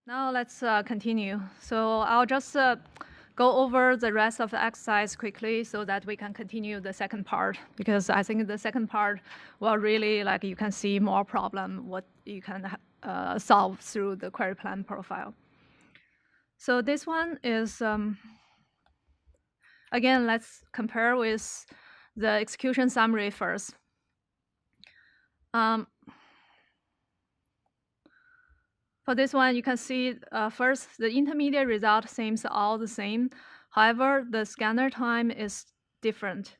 Now let's continue. So I'll just go over the rest of the exercise quickly so that we can continue the second part, because I think the second part will really, like, you can see more problem, what you can solve through the query plan profile. So this one is, again, let's compare with the execution summary first. For this one, you can see first, the intermediate result seems all the same. However, the scanner time is different.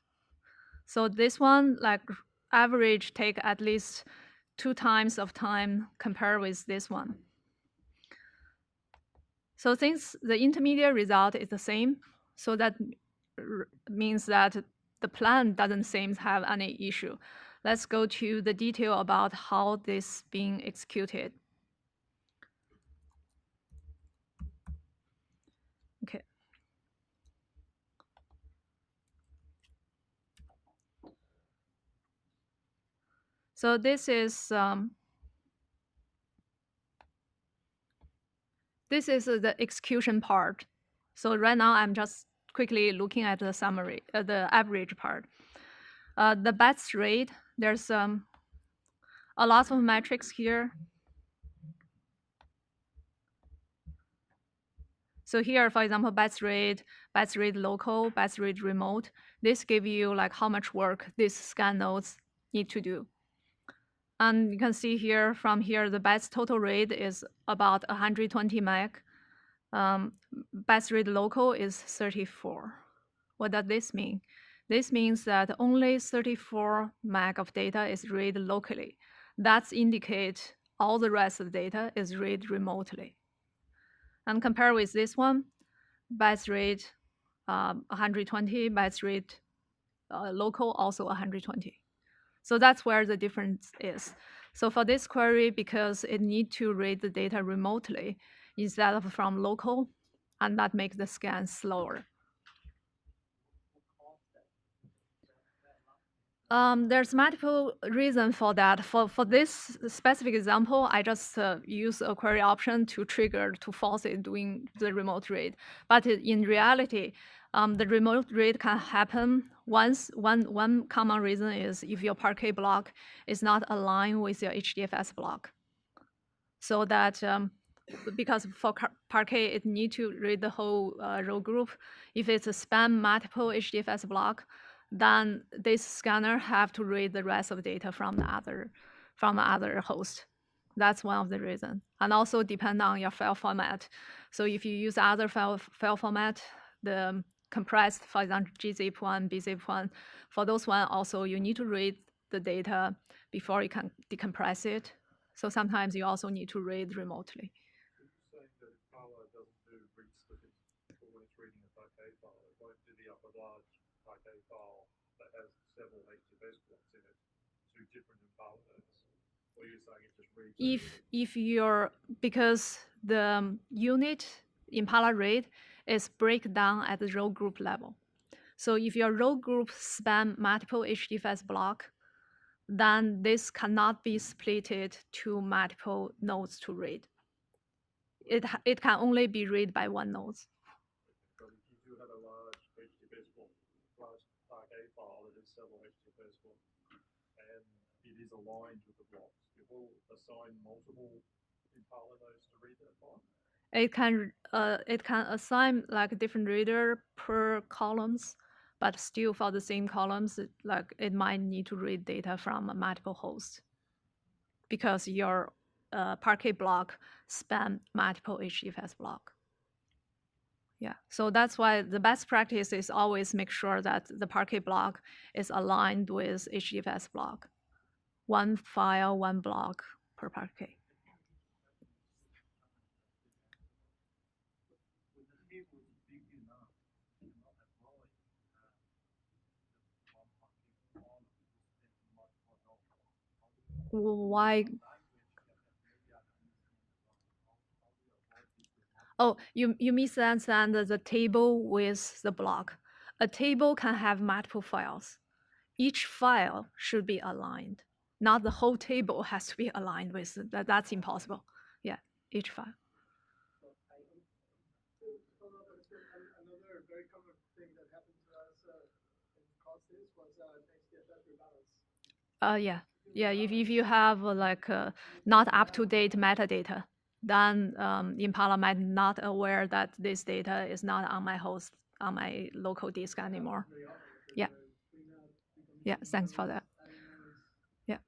So this one, like, average take at least 2 times of time compared with this one. So since the intermediate result is the same, so that means that the plan doesn't seem to have any issue. Let's go to the detail about how this being executed. Okay. So this is the execution part. So right now I'm just quickly looking at the summary, the average part. The batch rate, there's a lot of metrics here. So here, for example, batch rate local, batch rate remote. This give you like how much work these scan nodes need to do. And you can see here, from here, the batch total rate is about 120 meg. Batch rate local is 34. What does this mean? This means that only 34 meg of data is read locally. That indicates all the rest of the data is read remotely. And compare with this one, batch rate 120, batch rate local also 120. So that's where the difference is. So for this query, because it need to read the data remotely instead of from local, and that makes the scan slower. There's multiple reasons for that. For this specific example, I just use a query option to trigger, to force it doing the remote read. But in reality, the remote read can happen once. One common reason is if your Parquet block is not aligned with your HDFS block. So that because for Parquet, it need to read the whole row group. If it's a span multiple HDFS block, then this scanner have to read the rest of the data from the other host. That's one of the reasons. And also depend on your file format. So if you use other file format, the compressed, for example, gzip1, bzip1, for those one also you need to read the data before you can decompress it. So sometimes you also need to read remotely. You're saying that Impala doesn't do read snippets for when it's reading a Parquet file. It won't do the upper large Parquet file that has several HTTPS blocks in it, two different Impala nodes. Or you're saying it just reads if you're, because the unit Impala read is break down at the row group level. So if your row group span multiple HDFS block, then this cannot be splitted to multiple nodes to read. It can only be read by one node. But if you do have a large HTTPS block, large Parquet file that is several HTTPS blocks, and it is aligned with the blocks, it will assign multiple Impala nodes to read that file. It can assign like a different reader per columns, but still for the same columns, it might need to read data from multiple hosts because your Parquet block span multiple HDFS block. Yeah, so that's why the best practice is always make sure that the Parquet block is aligned with HDFS block. One file, one block per Parquet. Why? Oh, you misunderstand the table with the block. A table can have multiple files. Each file should be aligned. Not the whole table has to be aligned with that. That's impossible. Yeah, each file. Yeah, yeah. If you have like not up to date metadata, then Impala might not aware that this data is not on my host on my local disk anymore. Yeah, yeah. Thanks for that. Yeah,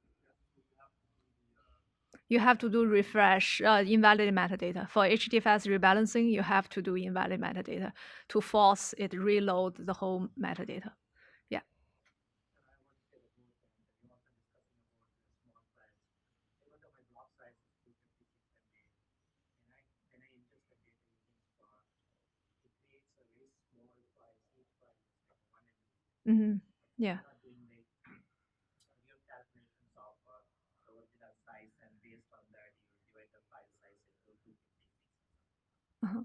you have to do refresh invalid metadata for HDFS rebalancing. You have to do invalid metadata to force it reload the whole metadata. Yeah. Mm-hmm. Yeah. Uh-huh.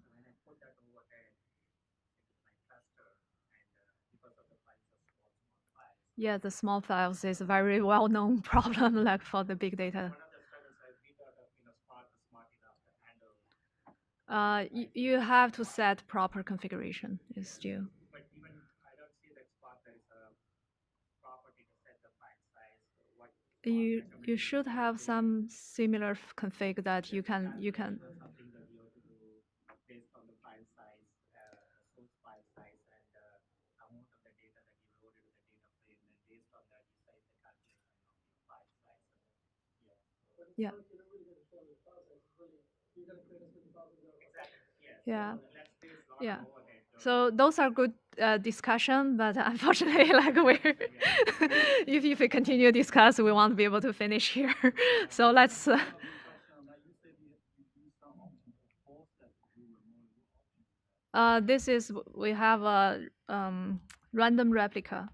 Yeah, the small files is a very well-known problem, like for the big data. You have to set proper configuration. Is still. You should have some similar config that you can. Yeah. Yeah. Yeah. So those are good discussion, but unfortunately, like we're if we continue discuss, we won't be able to finish here. So let's. This is we have a random replica.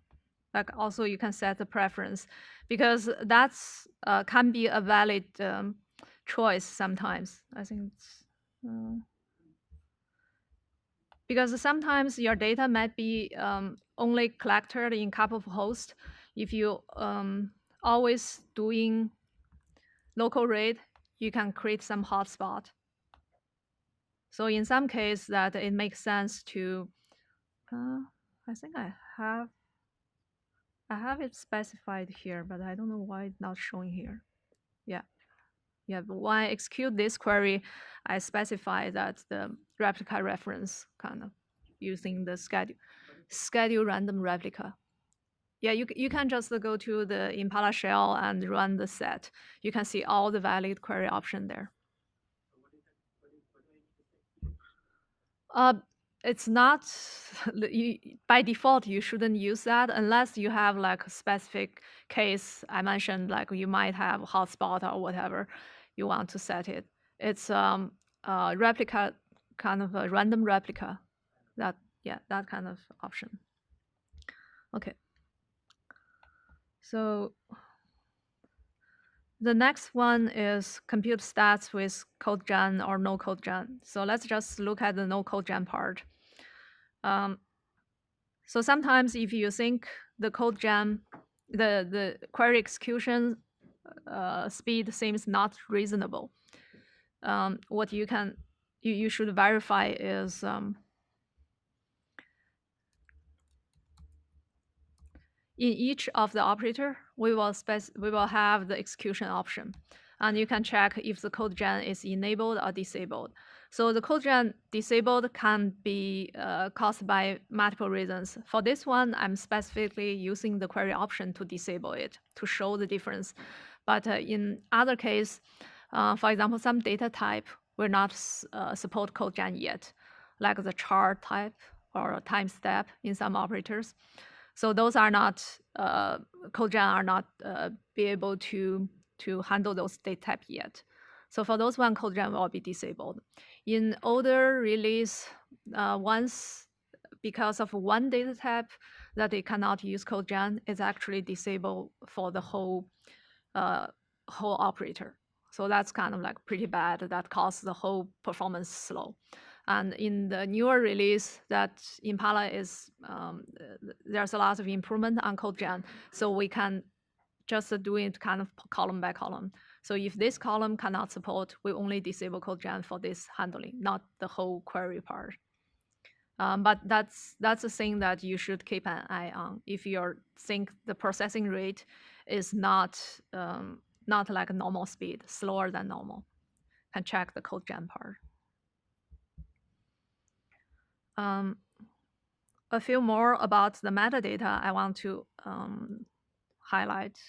Like also you can set the preference because that's can be a valid choice sometimes. I think it's. Because sometimes your data might be only collected in couple of hosts. If you always doing local RAID, you can create some hotspot. So in some case that it makes sense to, I think I have it specified here, but I don't know why it's not showing here. Yeah. Yeah, but when I execute this query, I specify that the replica reference kind of using the schedule random replica. Yeah, you can just go to the Impala shell and run the set. You can see all the valid query option there. Uh, it's not by default. You shouldn't use that unless you have like a specific case. I mentioned like you might have a hotspot or whatever you want to set it. It's replica, kind of a random replica. That yeah, that kind of option. Okay. So the next one is compute stats with code gen or no code gen. So let's just look at the no code gen part. So sometimes if you think the code gen, the query execution speed seems not reasonable, what you should verify is in each of the operator, we will have the execution option, and you can check if the code gen is enabled or disabled. So the code gen disabled can be caused by multiple reasons. For this one, I'm specifically using the query option to disable it to show the difference. But in other case, for example, some data type will not support code gen yet, like the chart type or time step in some operators. So those are not CodeGen are not be able to handle those data type yet. So for those one, CodeGen will be disabled. In older release, once because of one data type that it cannot use CodeGen, it's actually disabled for the whole operator. So that's kind of like pretty bad. That causes the whole performance slow. And in the newer release, that Impala is there's a lot of improvement on CodeGen, so we can just do it kind of column by column. So if this column cannot support, we only disable CodeGen for this handling, not the whole query part. But that's a thing that you should keep an eye on if you think the processing rate is not like a normal speed, slower than normal. Can check the code gen part. A few more about the metadata I want to highlight.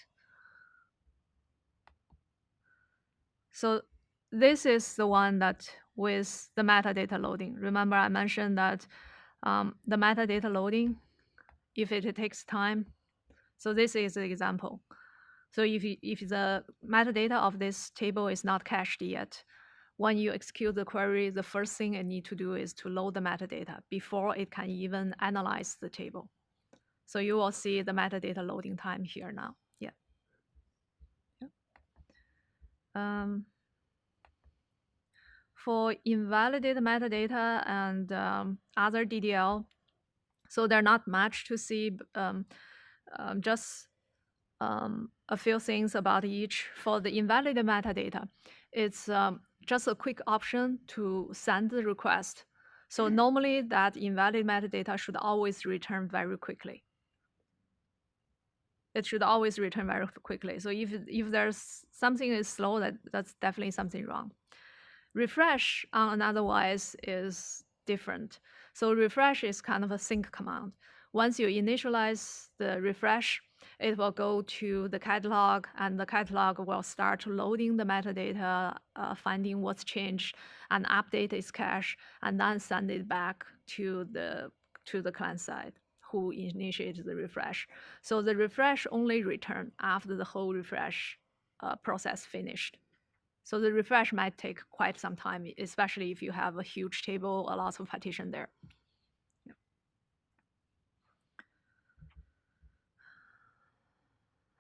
So this is the one that with the metadata loading. Remember I mentioned that the metadata loading, if it takes time, so this is the example. So if the metadata of this table is not cached yet, when you execute the query, the first thing it need to do is to load the metadata before it can even analyze the table. So you will see the metadata loading time here now. Yeah. For invalidated metadata and other DDL, so they're not much to see. Just a few things about each. For the invalidated metadata, it's just a quick option to send the request. So normally that invalid metadata should always return very quickly. It should always return very quickly. So if there's something is slow, that's definitely something wrong. Refresh on otherwise is different. So refresh is kind of a sync command. Once you initialize the refresh, it will go to the catalog, and the catalog will start loading the metadata, finding what's changed, and update its cache, and then send it back to the client side who initiated the refresh. So the refresh only return after the whole refresh process finished. So the refresh might take quite some time, especially if you have a huge table, a lot of partition there. Yeah.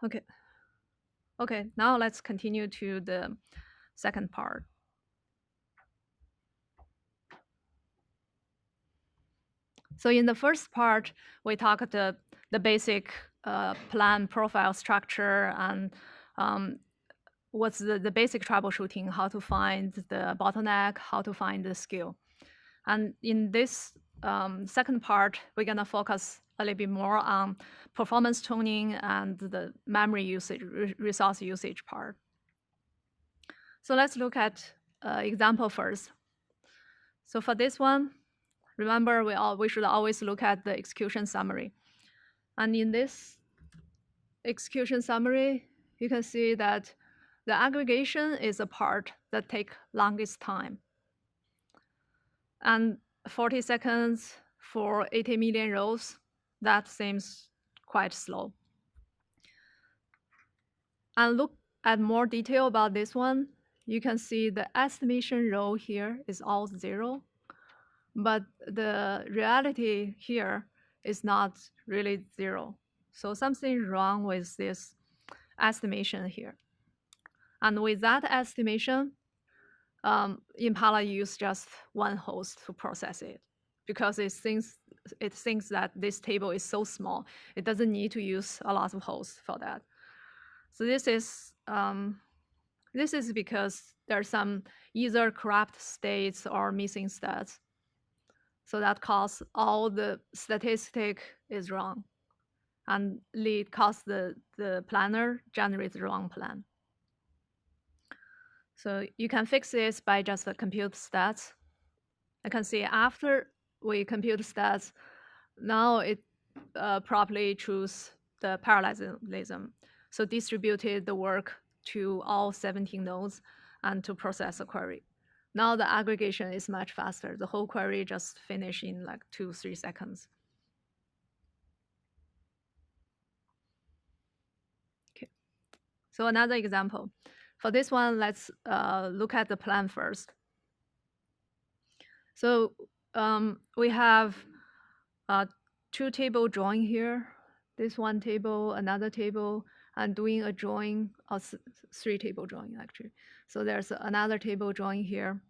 Okay. Okay, now let's continue to the second part. So in the first part, we talked the basic plan profile structure and what's the basic troubleshooting, how to find the bottleneck, how to find the skill. And in this second part, we're going to focus a little bit more on performance tuning and the memory usage, resource usage part. So let's look at example first. So for this one, remember we should always look at the execution summary. And in this execution summary, you can see that the aggregation is a part that takes longest time. And 40 seconds for 80 million rows, that seems quite slow. And look at more detail about this one. You can see the estimation row here is all 0, but the reality here is not really 0. So something wrong with this estimation here. And with that estimation, Impala used just one host to process it because it thinks that this table is so small, it doesn't need to use a lot of hosts for that. So this is because there's some either corrupt states or missing stats. So that cause all the statistic is wrong, and lead cause the planner generates the wrong plan. So you can fix this by just compute stats. I can see after we compute stats, now it properly choose the parallelism. So distributed the work to all 17 nodes and to process a query. Now the aggregation is much faster. The whole query just finished in like 2-3 seconds. Okay. So another example. For this one, let's look at the plan first. So we have 2 table join here. This one table, another table, and doing a join, or 3 table join actually. So there's another table join here.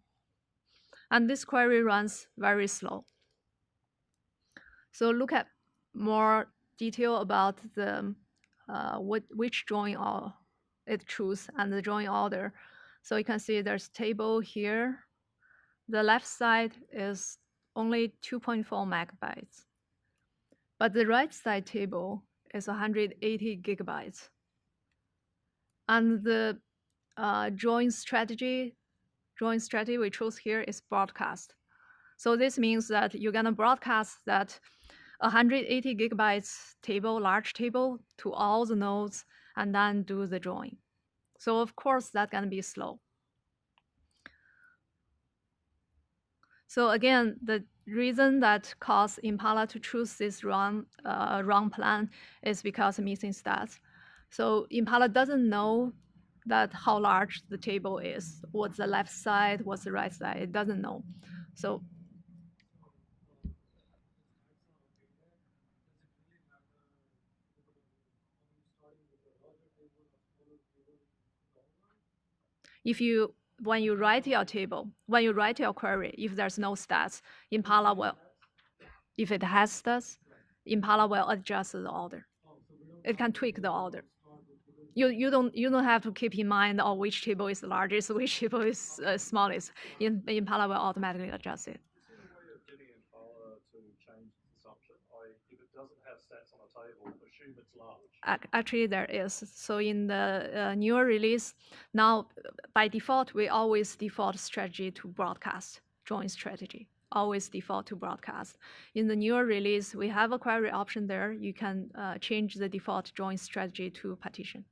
And this query runs very slow. So look at more detail about the which join it choose and the join order. So you can see there's table here. The left side is only 2.4 megabytes. But the right side table is 180 gigabytes. And the drawing strategy we chose here is broadcast. So this means that you're gonna broadcast that 180 gigabytes table, large table, to all the nodes, and then do the drawing. So of course that's gonna be slow. So again, the reason that caused Impala to choose this run plan is because of missing stats. So Impala doesn't know that how large the table is, what's the left side, what's the right side. It doesn't know. So if you when you write your table, when you write your query, if there's no stats, Impala will, if it has stats, Impala will adjust the order. It can tweak the order. You don't have to keep in mind which table is the largest, which table is smallest. Impala will automatically adjust it. Is there a way of getting Impala to change its assumption? Like, if it doesn't have stats on a table, assume it's large. Actually, there is. So in the newer release, now by default, we always default strategy to broadcast, join strategy. Always default to broadcast. In the newer release, we have a query option there. You can change the default join strategy to partition.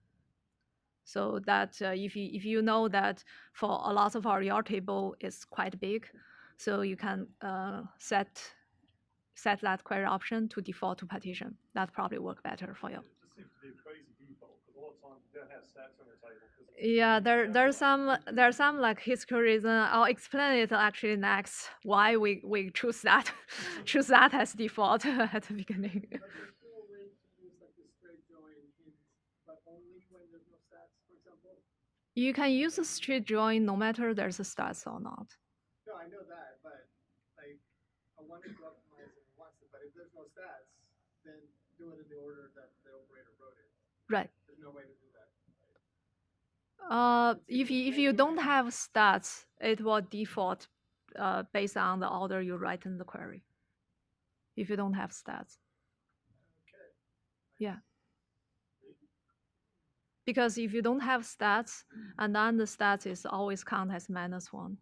So that if you know that for a lot of your table is quite big, so you can set that query option to default to partition. That probably work better for you. It just seems to be a crazy default because a lot of times you don't have stats on your table. Yeah, there's some like history reason. I'll explain it actually next why we choose that choose that as default at the beginning. But there's no way to use like the straight join hint, but only when there's no stats, for example. You can use a straight join no matter there's a stats or not. No, I know that, but like I wanted to optimize it once, but if there's no stats, then do it in the order that the operator wrote it. Right. There's no way to do that. If you don't have stats, it will default based on the order you write in the query. If you don't have stats. Okay. Yeah. Because if you don't have stats, and then the stats is always count as -1,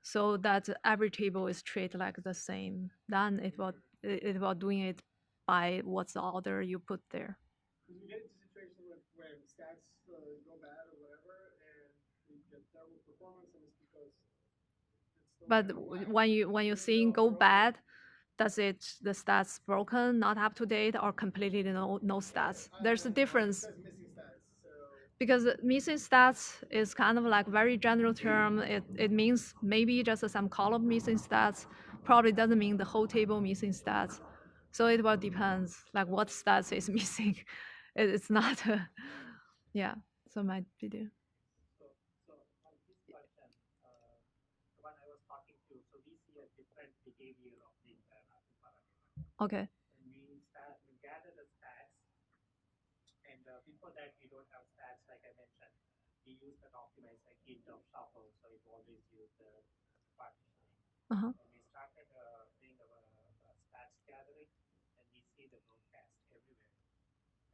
so that every table is treated like the same, then it will doing it by what's the order you put there. Because you get into situations when stats go bad or whatever, and you get terrible performance, and it's because but when you seeing go bad, does it the stats broken, not up to date, or completely no stats? There's a difference. Because missing stats is kind of like very general term. It means maybe just some column missing stats. Probably doesn't mean the whole table missing stats. So it will depends like what stats is missing. It's not yeah. So might be there. So on this question, when I was talking to, so we see a different behavior of the Impala parameter. Okay. When we gather the stats, and before that we don't have stats, like I mentioned, we use that optimize like hint of shuffle, so it always use the partitioning. Uh-huh. And we started doing our stats gathering, and we see the broadcast everywhere.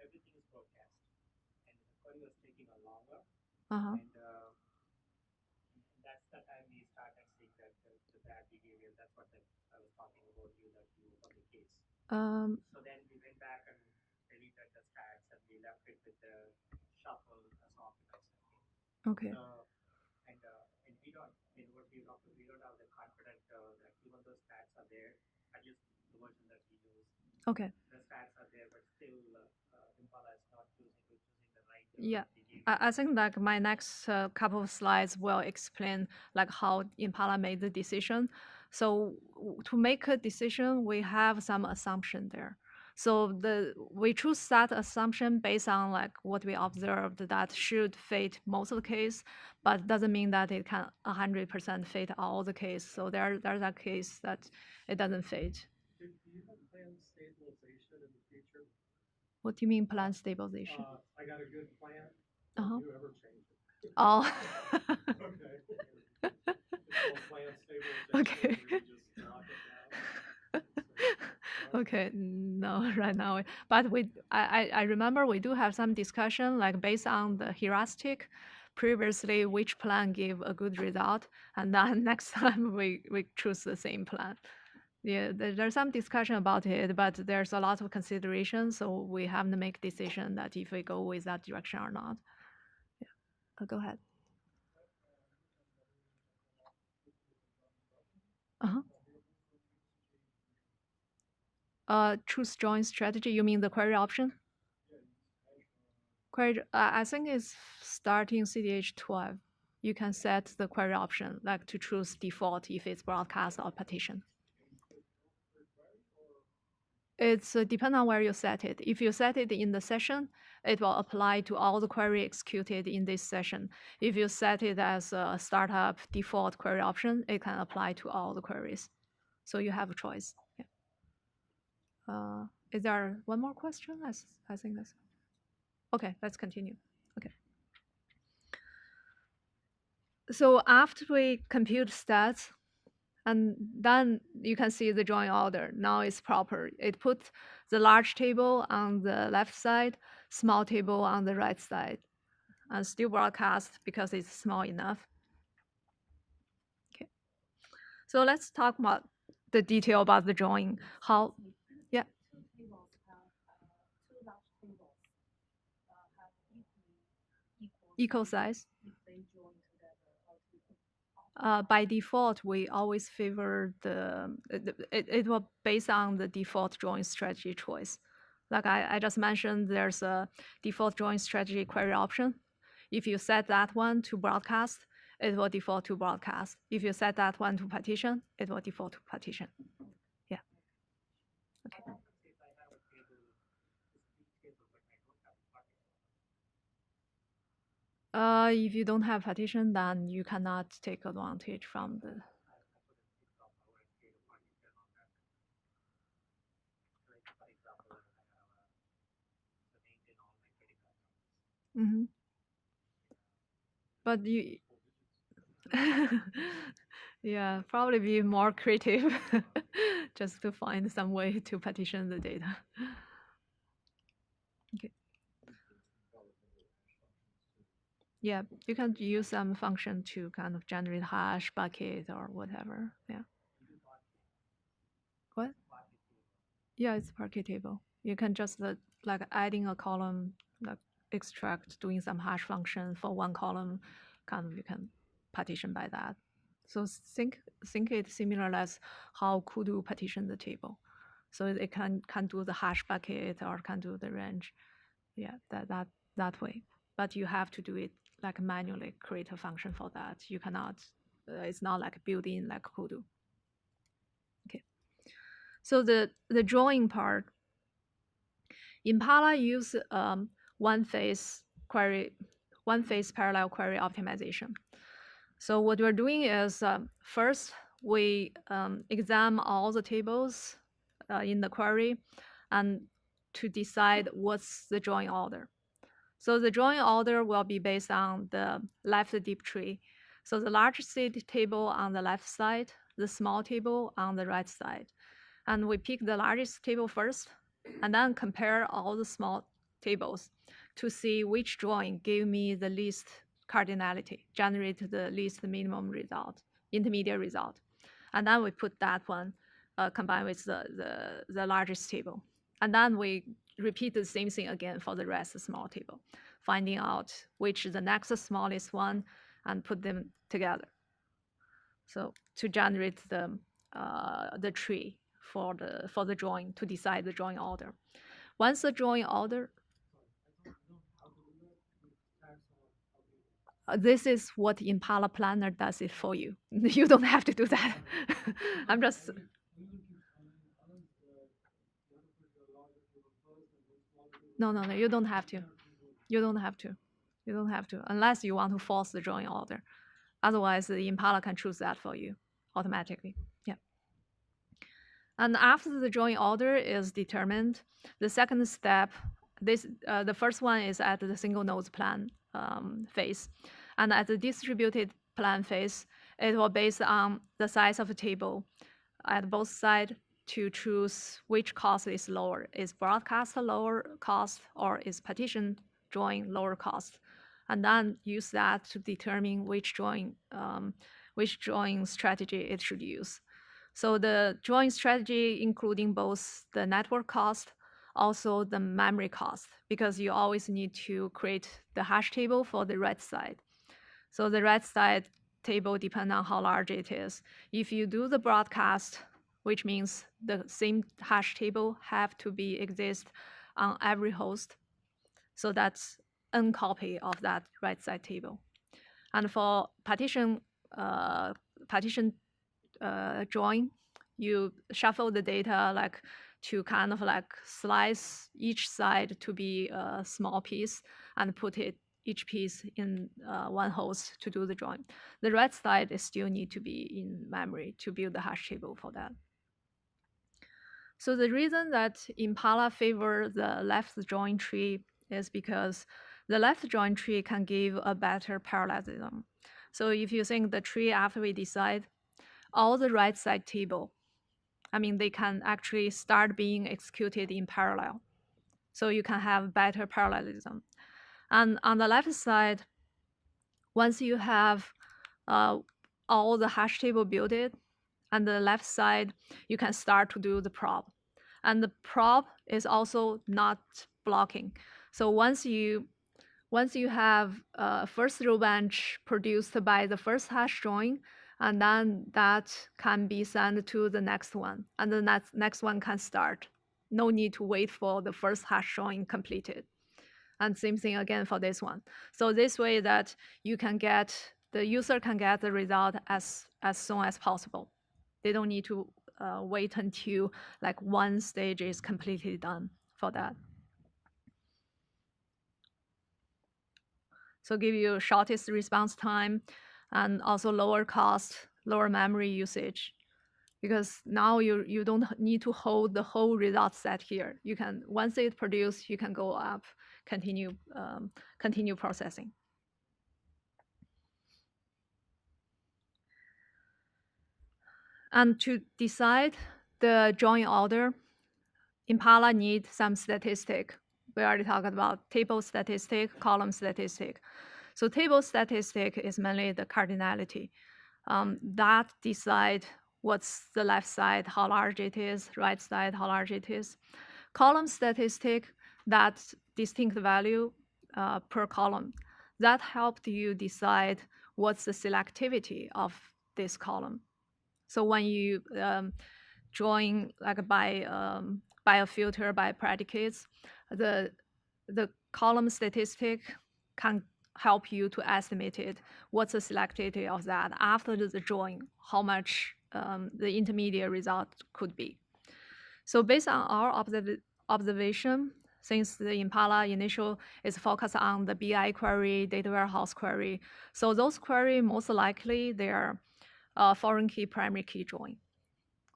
Everything is broadcast, and the query was taking a longer. Uh-huh. And that's the time we started seeing that the bad behavior. That's what I was talking about you that you on the case. So then we went back and deleted the stats, and we left it with the shuffle as optimized again. Okay. And we don't have the confidence that even though stats are there, at least the version that we use. Okay. The stats are there, but still Impala is not choosing the right. Yeah. I think like my next couple of slides will explain like how Impala made the decision. So to make a decision, we have some assumption there. So we choose that assumption based on like what we observed that should fit most of the case, but doesn't mean that it can 100% fit all the case. So there's a case that it doesn't fit. Do you have plan stabilization in the future? What do you mean plan stabilization? I got a good plan. Uh-huh. Do you ever change it? Oh. Okay. It's called plan stabilization. Okay. Where you just lock it down. Okay, no, right now, but I remember we do have some discussion like based on the heuristic, previously which plan gave a good result, and then next time we choose the same plan. Yeah, there's some discussion about it, but there's a lot of consideration, so we have to make decision that if we go with that direction or not. Yeah, go ahead. Uh-huh. Choose join strategy. You mean the query option? Query, I think it's starting CDH 12. You can set the query option, like to choose default if it's broadcast or partition. It's depend on where you set it. If you set it in the session, it will apply to all the query executed in this session. If you set it as a startup default query option, it can apply to all the queries. So you have a choice. Yeah. Is there one more question? I think that's okay. Let's continue. Okay. So after we compute stats, and then you can see the join order. Now it's proper. It puts the large table on the left side, small table on the right side, and still broadcast because it's small enough. Okay. So let's talk about the detail about the join. How, yeah. Equal size. By default, we always favor it will based on the default join strategy choice. Like I just mentioned, there's a default join strategy query option. If you set that one to broadcast, it will default to broadcast. If you set that one to partition, it will default to partition. Yeah. Okay. If you don't have partition, then you cannot take advantage from the. Mm-hmm. But you, yeah, probably be more creative just to find some way to partition the data. Okay. Yeah, you can use some function to kind of generate hash bucket or whatever. Yeah. What? Yeah, it's Parquet table. You can just like adding a column, like extract, doing some hash function for one column, kind of you can partition by that. So think it similar as how Kudu partition the table. So it can do the hash bucket or can do the range. Yeah, that way. But you have to do it like manually create a function for that. You cannot. It's not like built in like Kudu. Okay. So the drawing part, Impala use one phase parallel query optimization. So what we're doing is first we examine all the tables in the query and to decide what's the join order. So the join order will be based on the left deep tree. So the large seed table on the left side, the small table on the right side. And we pick the largest table first, and then compare all the small tables to see which join gave me the least cardinality, generate the least minimum result, intermediate result. And then we put that one combined with the largest table. And then we repeat the same thing again for the rest of the small table, finding out which is the next smallest one and put them together. So to generate the tree for the join to decide the join order. Once the join order, this is what Impala Planner does it for you. You don't have to do that. I'm just. No, you don't have to. You don't have to. You don't have to, unless you want to force the join order. Otherwise, the Impala can choose that for you automatically. Yeah. And after the join order is determined, the second step, the first one is at the single nodes plan phase. And at the distributed plan phase, it will base on the size of the table at both sides to choose which cost is lower. Is broadcast lower cost or is partition join lower cost? And then use that to determine which join strategy it should use. So the join strategy including both the network cost, also the memory cost, because you always need to create the hash table for the right side. So the right side table depends on how large it is. If you do the broadcast, which means the same hash table have to be exist on every host. So that's n copy of that right side table. And for partition join, you shuffle the data like to kind of like slice each side to be a small piece and put it each piece in one host to do the join. The right side is still need to be in memory to build the hash table for that. So the reason that Impala favor the left join tree is because the left join tree can give a better parallelism. So if you think the tree after we decide, all the right side table, I mean, they can actually start being executed in parallel. So you can have better parallelism. And on the left side, once you have all the hash table built, on the left side, you can start to do the probe. And the probe is also not blocking. So once you have first row bench produced by the first hash join, and then that can be sent to the next one, and the next one can start. No need to wait for the first hash join completed. And same thing again for this one. So this way that you can get, the user can get the result as soon as possible. They don't need to wait until like one stage is completely done for that. So give you shortest response time and also lower cost, lower memory usage. Because now you don't need to hold the whole result set here. You can, once it's produced, you can go up, continue processing. And to decide the join order, Impala needs some statistic. We already talked about table statistic, column statistic. So table statistic is mainly the cardinality. That decide what's the left side, how large it is, right side, how large it is. Column statistic, that distinct value per column. That helped you decide what's the selectivity of this column. So when you join like by a filter by predicates, the column statistic can help you to estimate it, what's the selectivity of that after the join, how much the intermediate result could be. So based on our observation, since the Impala initial is focused on the BI query, data warehouse query, so those query most likely they are foreign key primary key join.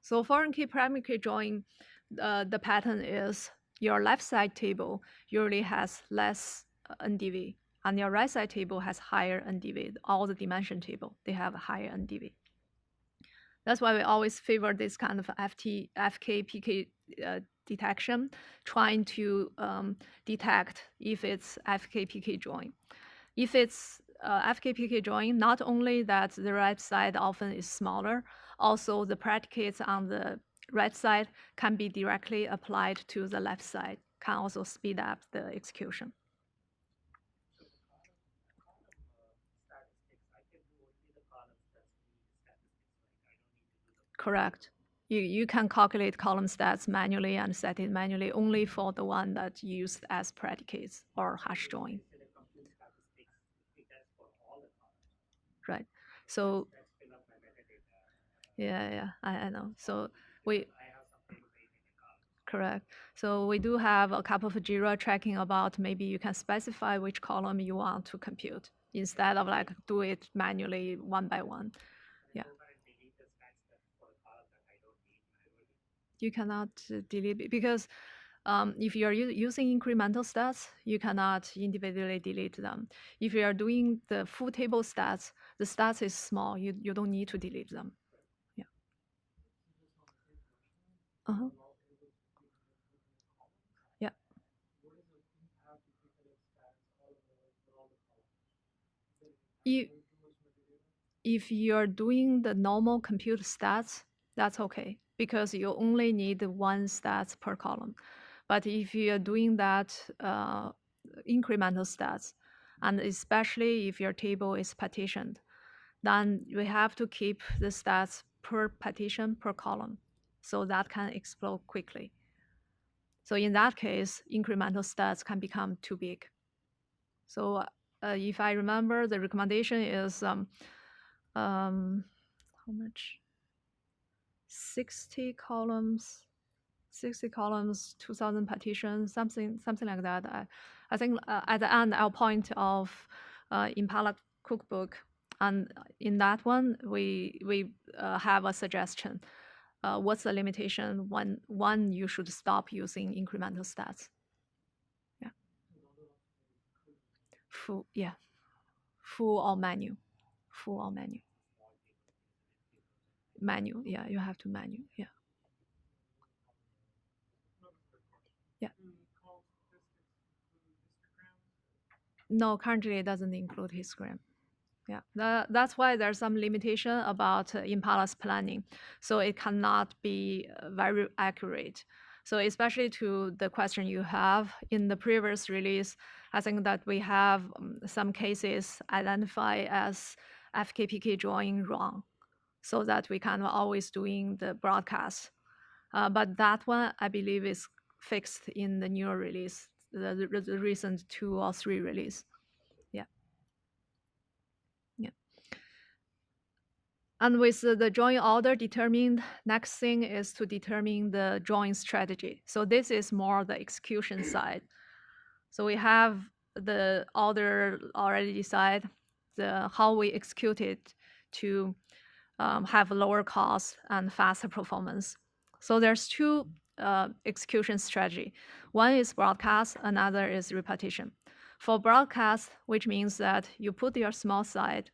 So foreign key primary key join, the pattern is your left side table usually has less NDV, and your right side table has higher NDV. All the dimension table, they have a higher NDV. That's why we always favor this kind of FK-PK detection, trying to detect if it's FK-PK join. If it's FK-PK join, not only that the right side often is smaller, also the predicates on the right side can be directly applied to the left side, can also speed up the execution. Correct. You can calculate column stats manually and set it manually only for the one that's used as predicates or hash join. Right. So yeah, I know. So we correct. So we do have a couple of Jira tracking about maybe you can specify which column you want to compute instead of like do it manually one by one. Yeah. You cannot delete it because if you are using incremental stats, you cannot individually delete them. If you are doing the full table stats, the stats is small. You don't need to delete them. Yeah. Uh-huh. Yeah. What is the impact if you could extract all of all the columns? Does it You, way too much metadata? if you're doing the normal compute stats, that's okay because you only need one stats per column. But if you're doing that incremental stats, and especially if your table is partitioned, then we have to keep the stats per partition per column. So that can explode quickly. So in that case, incremental stats can become too big. So if I remember, the recommendation is how much? 60 columns, 60 columns, 2,000 partitions, something like that. I think at the end I'll point of Impala cookbook, and in that one we have a suggestion. What's the limitation when you should stop using incremental stats? Yeah, full or manual, full or manual. Manual, yeah, you have to manual, yeah. Yeah. No, currently it doesn't include histogram. Yeah, that's why there's some limitation about Impala's planning. So it cannot be very accurate. So especially to the question you have in the previous release, I think that we have some cases identified as FKPK drawing wrong, so that we can always doing the broadcast. But that one, I believe, is fixed in the newer release, the recent 2 or 3 release. Yeah. Yeah. And with the drawing order determined, next thing is to determine the drawing strategy. So this is more the execution side. So we have the order already decided, how we execute it to have lower cost and faster performance. So there's 2 execution strategy. One is broadcast, another is repetition. For broadcast, which means that you put your small site,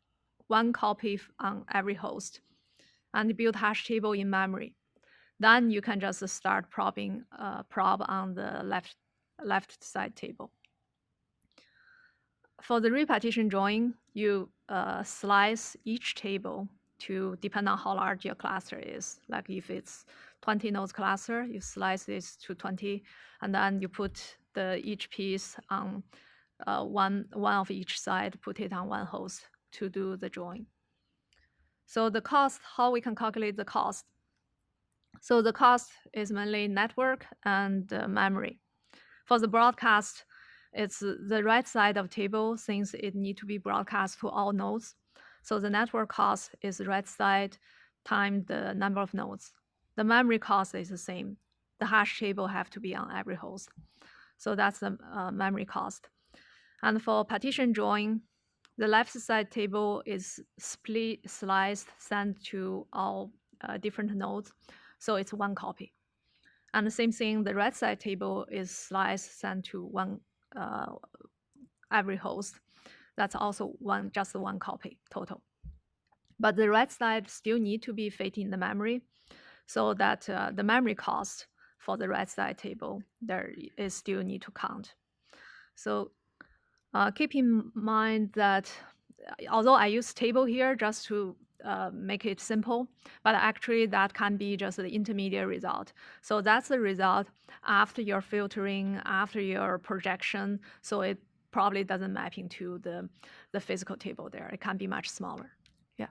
1 copy on every host, and build hash table in memory. Then you can just start probbing prob on the left side table. For the repetition drawing, you slice each table to depend on how large your cluster is. Like if it's 20 nodes cluster, you slice this to 20, and then you put each piece on one of each side, put it on one host to do the drawing. So the cost, how we can calculate the cost. So the cost is mainly network and memory. For the broadcast, it's the right side of table since it need to be broadcast to all nodes. So the network cost is the right side times the number of nodes. The memory cost is the same. The hash table have to be on every host. So that's the memory cost. And for partition drawing, the left side table is split, sliced, sent to all different nodes. So it's 1 copy. And the same thing, the right side table is sliced, sent to every host. That's also just 1 copy total. But the right side still need to be fit in the memory, so that the memory cost for the right side table there is still need to count. So keep in mind that although I use table here just to make it simple, but actually that can be just the intermediate result. So that's the result after your filtering, after your projection. So it probably doesn't map into the physical table there. It can be much smaller. Yeah.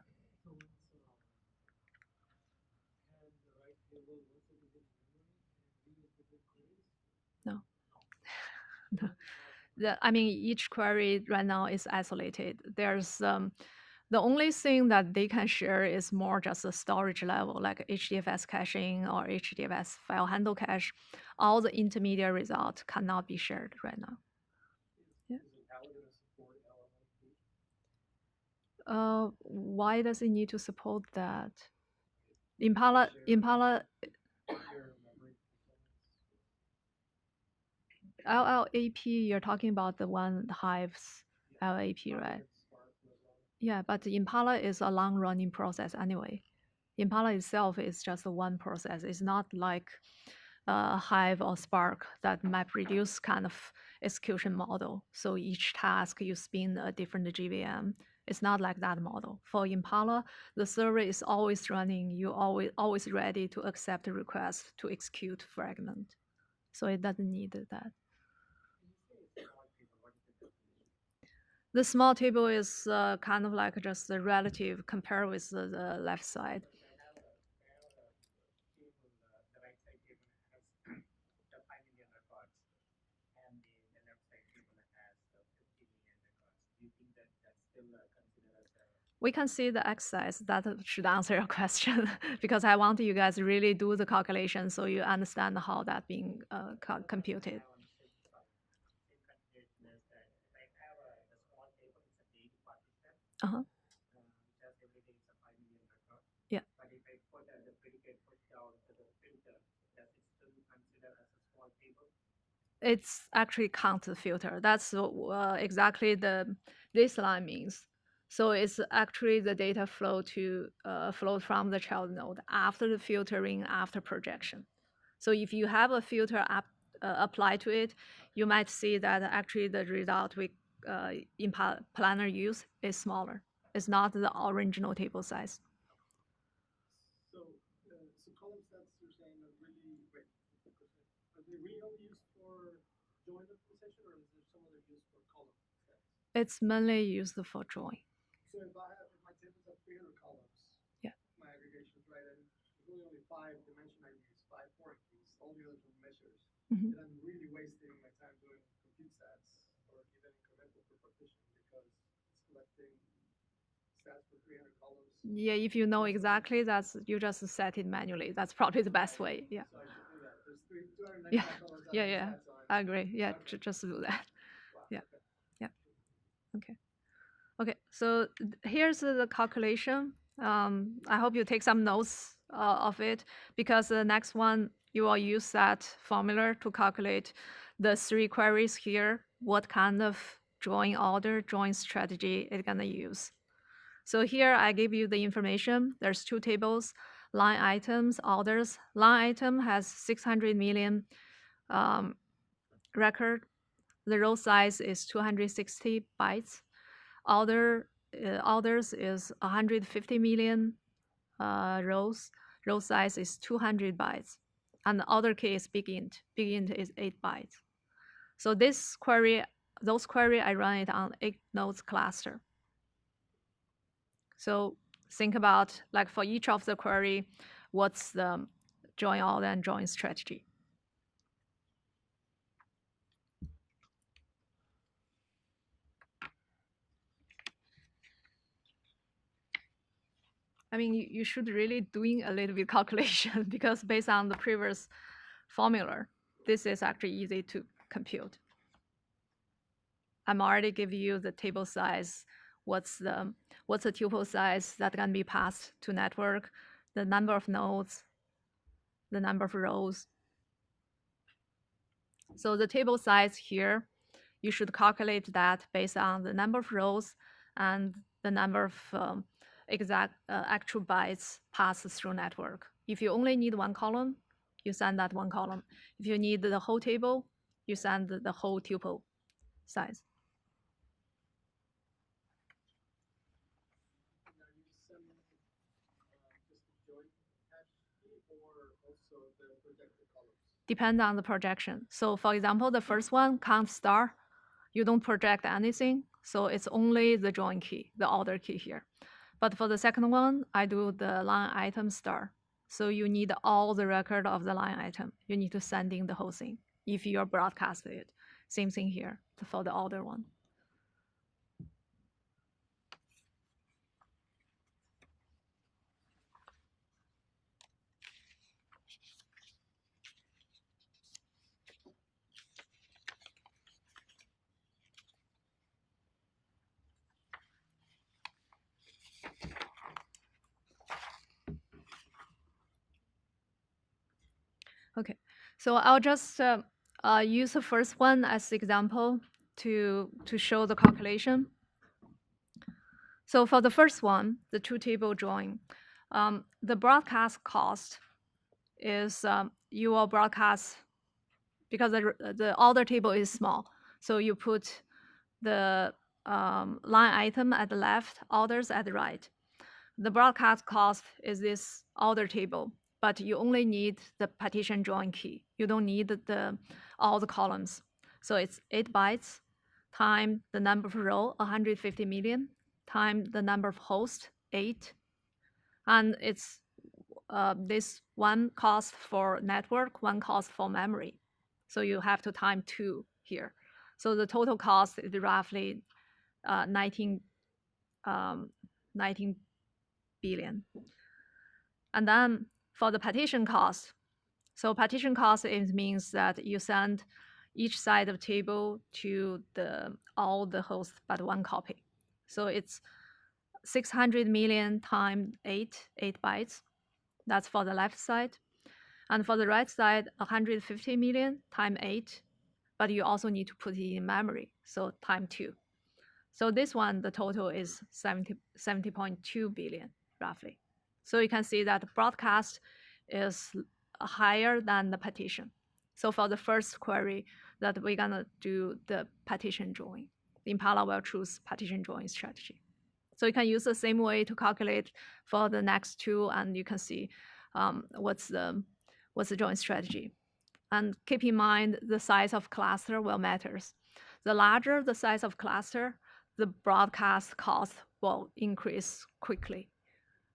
No. No. I mean, each query right now is isolated. There's the only thing that they can share is more just a storage level, like HDFS caching or HDFS file handle cache. All the intermediate results cannot be shared right now. Yeah. Why does it need to support that? Impala LLAP, you're talking about the one Hive's LAP, right? Yeah, but Impala is a long running process anyway. Impala itself is just one process. It's not like Hive or Spark that MapReduce kind of execution model. So each task you spin a different GVM. It's not like that model. For Impala, the server is always running. You always ready to accept a request to execute fragment. So it doesn't need that. The small table is kind of like just the relative compare with the left side. We can see the exercise. That should answer your question because I want you guys really do the calculation so you understand how that being computed. Uh-huh. Yeah. It's actually count the filter. That's exactly this line means. So it's actually the data flow from the child node after the filtering, after projection. So if you have a filter applied to it, you might see that actually the result we in planner use is smaller. It's not the original table size. So column sets you're saying are really wait, are they really only used for join optimization, or is there some other use for column sets? It's mainly used for join. So if my tables have 300 columns, yeah, my aggregations, right, and there's only 5 dimension I use, 5 foreign keys, all the others are measures, then I'm really wasting my time doing compute sets or even incremental per partition because it's collecting stats for 300 columns. Yeah, if you know exactly, that's you just set it manually. That's probably the best way. Yeah. So I should do that. There's 295 yeah. columns. Yeah. I agree. Yeah, just do that. Wow. Yeah. Okay. Yeah. Okay. Okay. So here's the calculation. I hope you take some notes of it because the next one you will use that formula to calculate the 3 queries here. What kind of join order, join strategy it's gonna use. So here I give you the information. There's 2 tables, line items, orders. Line item has 600 million record. The row size is 260 bytes. Orders is 150 million rows. Row size is 200 bytes. And the order key is big int. Big int is 8 bytes. So those query, I run it on 8 nodes cluster. So think about, like, for each of the query, what's the join order and join strategy. I mean, you should really doing a little bit calculation because based on the previous formula, this is actually easy to compute. I'm already giving you the table size, what's the tuple size that can be passed to network, the number of nodes, the number of rows. So the table size here, you should calculate that based on the number of rows and the number of exact actual bytes passed through network. If you only need one column, you send that one column. If you need the whole table, you send the whole tuple size. Depends on the projection. So for example, the first one, count star, you don't project anything. So it's only the join key, the order key here. But for the second one, I do the line item star. So you need all the record of the line item. You need to send in the whole thing if you're broadcasting it. Same thing here for the order one. Okay, so I'll just use the first one as example to show the calculation. So for the first one, the 2 table join, The broadcast cost is you will broadcast because the order table is small. So you put the line item at the left, orders at the right. The broadcast cost is this order table, but you only need the partition join key. You don't need all the columns. So it's 8 bytes time the number of row, 150 million, time the number of hosts, 8. And it's this one cost for network, one cost for memory. So you have to time 2 here. So the total cost is roughly 19 billion. And then for the partition cost, so partition cost means that you send each side of table to all the hosts but one copy. So it's 600 million times 8 bytes. That's for the left side. And for the right side, 150 million times 8, but you also need to put it in memory, so times 2. So this one, the total is 70.2 billion, roughly. So you can see that broadcast is higher than the partition. So for the first query that we're gonna do the partition join, the Impala will choose partition join strategy. So you can use the same way to calculate for the next two, and you can see what's the join strategy. And keep in mind the size of cluster will matters. The larger the size of cluster, the broadcast cost will increase quickly.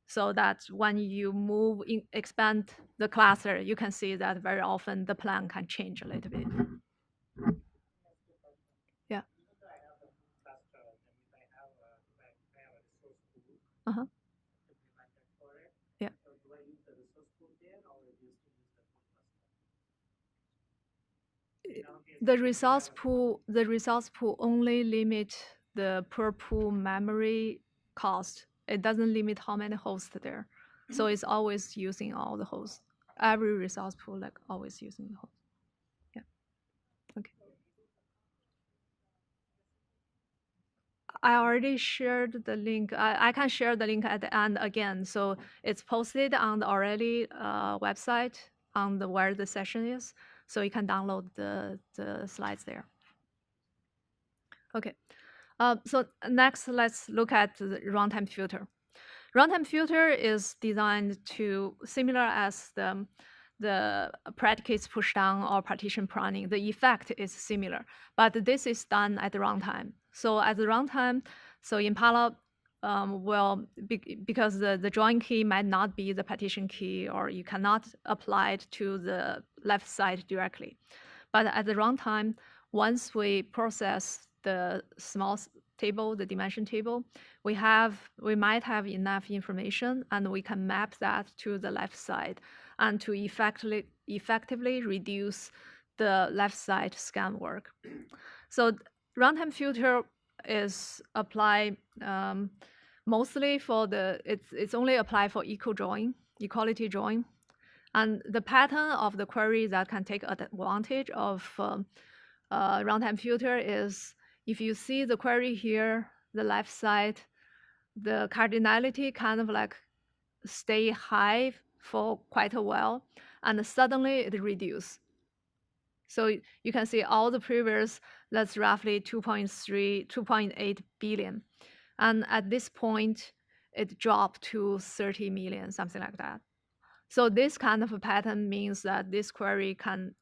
So that when you expand the cluster, you can see that very often the plan can change a little bit. Yeah. Uh-huh. Yeah. The resource pool only limit the per pool memory cost. It doesn't limit how many hosts there. So it's always using all the hosts. Every resource pool like always using the host. Yeah. Okay. I already shared the link. I can share the link at the end again. So it's posted on the already website on the where the session is. So you can download the slides there. Okay. So next, let's look at the runtime filter. Runtime filter is designed to similar as the predicates push down or partition pruning. The effect is similar, but this is done at the runtime. So at the runtime, so Impala because the join key might not be the partition key, or you cannot apply it to the left side directly. But at the runtime, once we process the small table, the dimension table, we might have enough information, and we can map that to the left side, and to effectively reduce the left side scan work. So runtime filter is applied mostly for it's only applied for equality join. And the pattern of the query that can take advantage of runtime filter is if you see the query here, the left side, the cardinality kind of like stay high for quite a while, and suddenly it reduces. So you can see all the previous, that's roughly 2.8 billion. And at this point, it dropped to 30 million, something like that. So this kind of a pattern means that this query can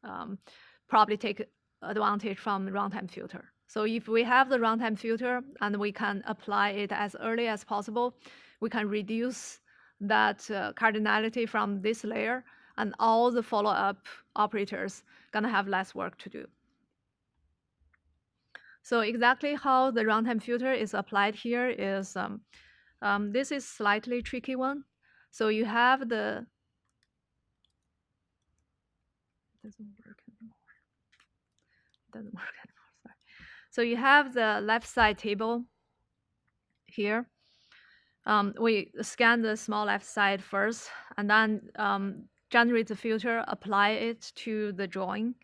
probably take advantage from runtime filter. So if we have the runtime filter and we can apply it as early as possible, we can reduce that cardinality from this layer, and all the follow-up operators gonna have less work to do. So exactly how the runtime filter is applied here is, this is slightly tricky one. So you have the, doesn't work anymore. Doesn't work anymore, sorry. So you have the left side table here. We scan the small left side first, and then generate the filter, apply it to the join.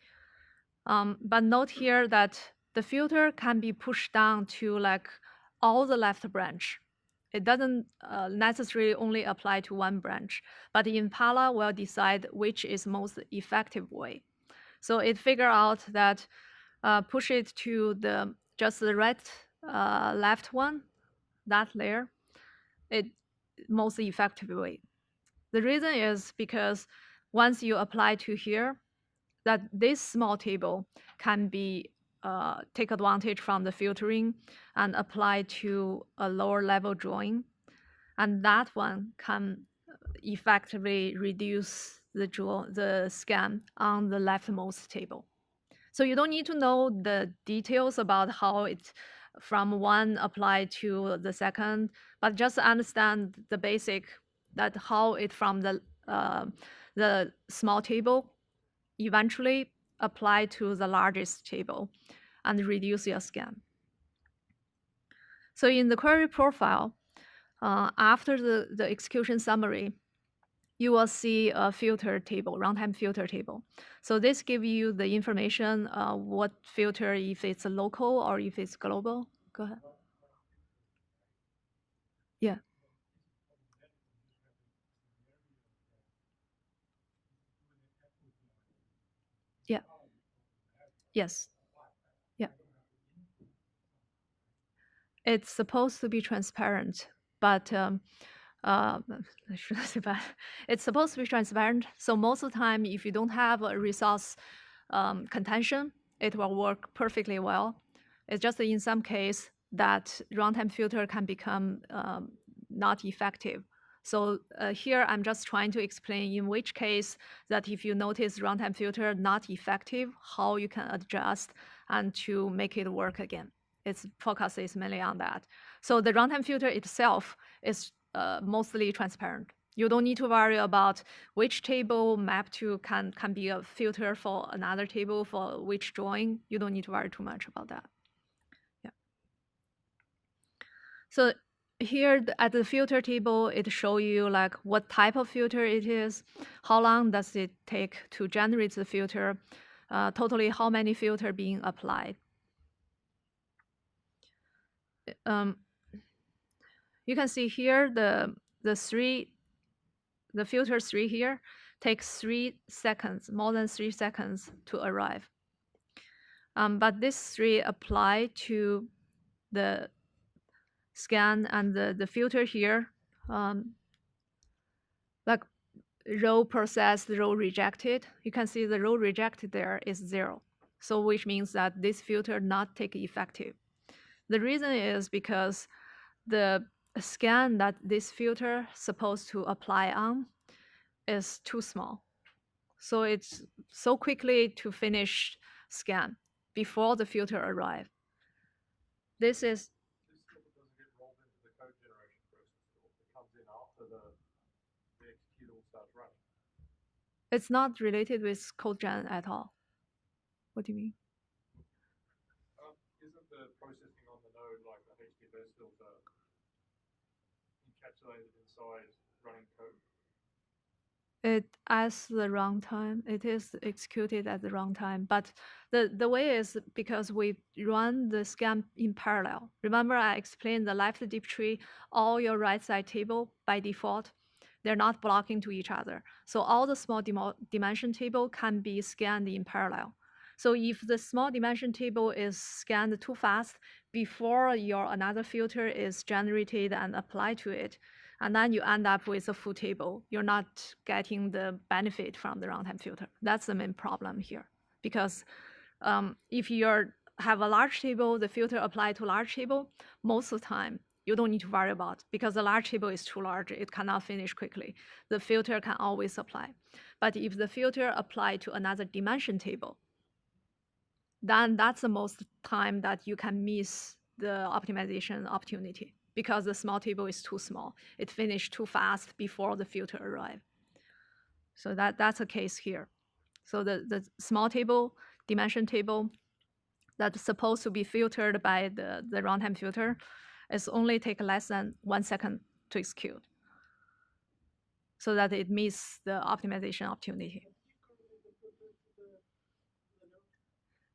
But note here that the filter can be pushed down to like all the left branch. It doesn't necessarily only apply to one branch, but Impala will decide which is most effective way. So it figure out that push it to just the left one, that layer, it most effective way. The reason is because once you apply to here, that this small table can be take advantage from the filtering and apply to a lower level drawing, and that one can effectively reduce the scan on the leftmost table. So you don't need to know the details about how it from one apply to the second, but just understand the basic that how it from the small table eventually apply to the largest table and reduce your scan. So in the query profile, after the execution summary, you will see a filter table, runtime filter table. So this gives you the information, what filter, if it's local or if it's global. Go ahead. Yeah. Yeah. Yes. Yeah. It's supposed to be transparent, but should I say bad? It's supposed to be transparent. So most of the time, if you don't have a resource contention, it will work perfectly well. It's just in some case that runtime filter can become not effective. So here I'm just trying to explain in which case that if you notice runtime filter not effective, how you can adjust and to make it work again. Its focus is mainly on that. So the runtime filter itself is mostly transparent. You don't need to worry about which table map to can be a filter for another table for which drawing. You don't need to worry too much about that. Yeah. So here at the filter table, it show you like what type of filter it is, how long does it take to generate the filter, totally how many filter being applied. You can see here the filter 3 here takes 3 seconds, more than 3 seconds to arrive. But this 3 apply to the scan and the filter here, like row processed, row rejected. You can see the row rejected there is 0. So which means that this filter not take effective. The reason is because the scan that this filter supposed to apply on is too small. So it's so quickly to finish scan before the filter arrive. This is This doesn't get rolled into the code generation process at all. It comes in after the executable starts running. it's not related with code gen at all. What do you mean? Isn't the processing on the node like a HTTPS filter encapsulated inside running code? It as the runtime. It is executed at the runtime, but the way is because we run the scan in parallel. Remember, I explained the left deep tree, all your right side table by default, they're not blocking to each other. So all the small dimension table can be scanned in parallel. So if the small dimension table is scanned too fast before your another filter is generated and applied to it, and then you end up with a full table. You're not getting the benefit from the runtime filter. That's the main problem here. Because if you have a large table, the filter applied to large table, most of the time, you don't need to worry about because the large table is too large. It cannot finish quickly. The filter can always apply. But if the filter applied to another dimension table, then that's the most time that you can miss the optimization opportunity because the small table is too small. It finished too fast before the filter arrived. So that's a case here. So the small table, dimension table, that's supposed to be filtered by the runtime filter is only take less than 1 second to execute so that it meets the optimization opportunity.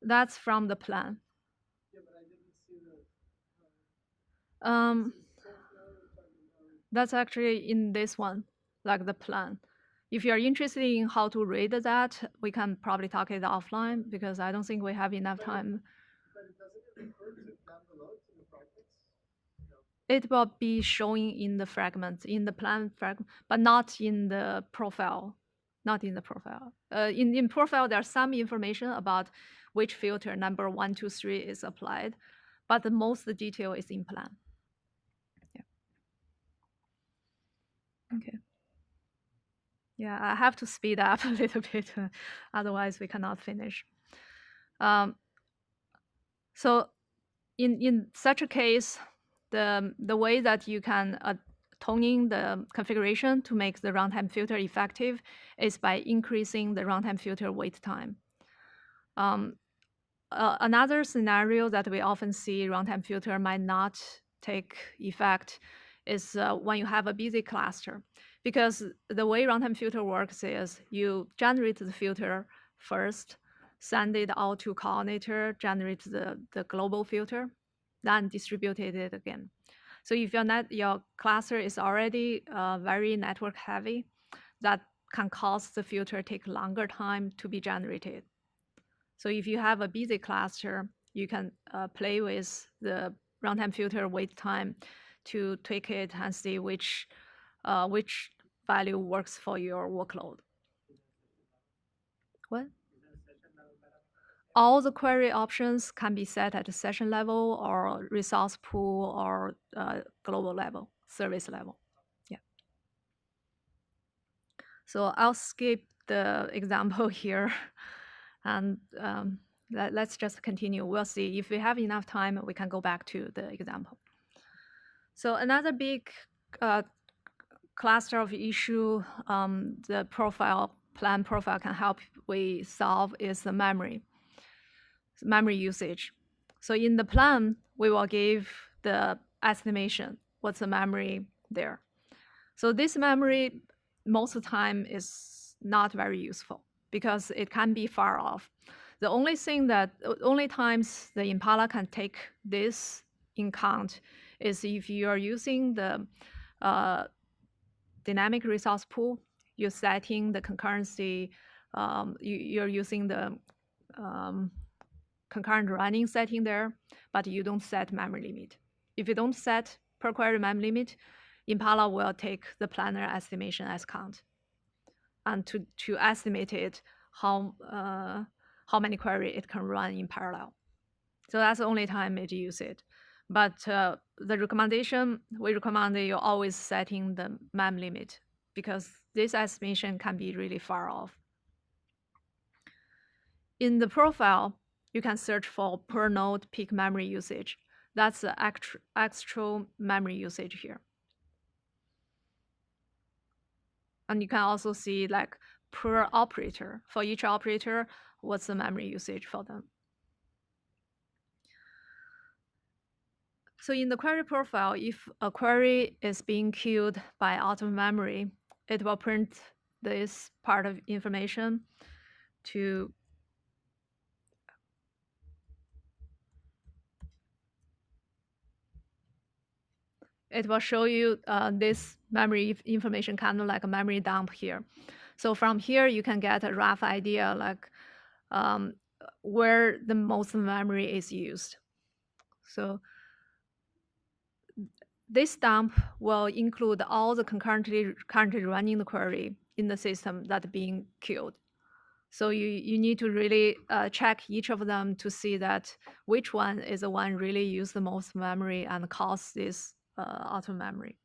That's from the plan. Yeah, but I didn't see the. Um, That's actually in this one, like the plan. If you're interested in how to read that, we can probably talk it offline because I don't think we have enough time. But it doesn't refer to down below to the fragments? No. It will be showing in the fragments, in the plan fragment, but not in the profile. Not in the profile. In profile, there's some information about which filter number 1, 2, 3 is applied, but the most detail is in plan. Yeah. Okay. Yeah, I have to speed up a little bit, otherwise we cannot finish. So in such a case, the way that you can tuning the configuration to make the runtime filter effective is by increasing the runtime filter wait time. Another scenario that we often see runtime filter might not take effect is when you have a busy cluster. Because the way runtime filter works is you generate the filter first, send it out to coordinator, generate the global filter, then distribute it again. So if your cluster is already very network heavy, that can cause the filter take longer time to be generated. So if you have a busy cluster, you can play with the runtime filter wait time to tweak it and see which value works for your workload. What? All the query options can be set at the session level or resource pool or global level, service level. Yeah. So I'll skip the example here and let's just continue. We'll see if we have enough time, we can go back to the example. So another big cluster of issue the plan profile can help we solve is the memory usage. So in the plan, we will give the estimation, what's the memory there. So this memory most of the time is not very useful because it can be far off. The only times the Impala can take this in count is if you are using the dynamic resource pool, you're setting the concurrency, you're using the concurrent running setting there, but you don't set memory limit. If you don't set per query memory limit, Impala will take the planner estimation as count, and to estimate it how many query it can run in parallel. So that's the only time it use it. But the recommendation, we recommend you always setting the mem limit because this estimation can be really far off. In the profile, you can search for per node peak memory usage. That's the actual memory usage here. And you can also see like per operator. For each operator, what's the memory usage for them. So in the query profile, if a query is being queued by out of memory, it will print this part of information to it will show you this memory information, kind of like a memory dump here. So from here, you can get a rough idea like where the most memory is used. So this dump will include all the currently running the query in the system that being queued. So you need to really check each of them to see that which one is the one really use the most memory and cause this out of memory.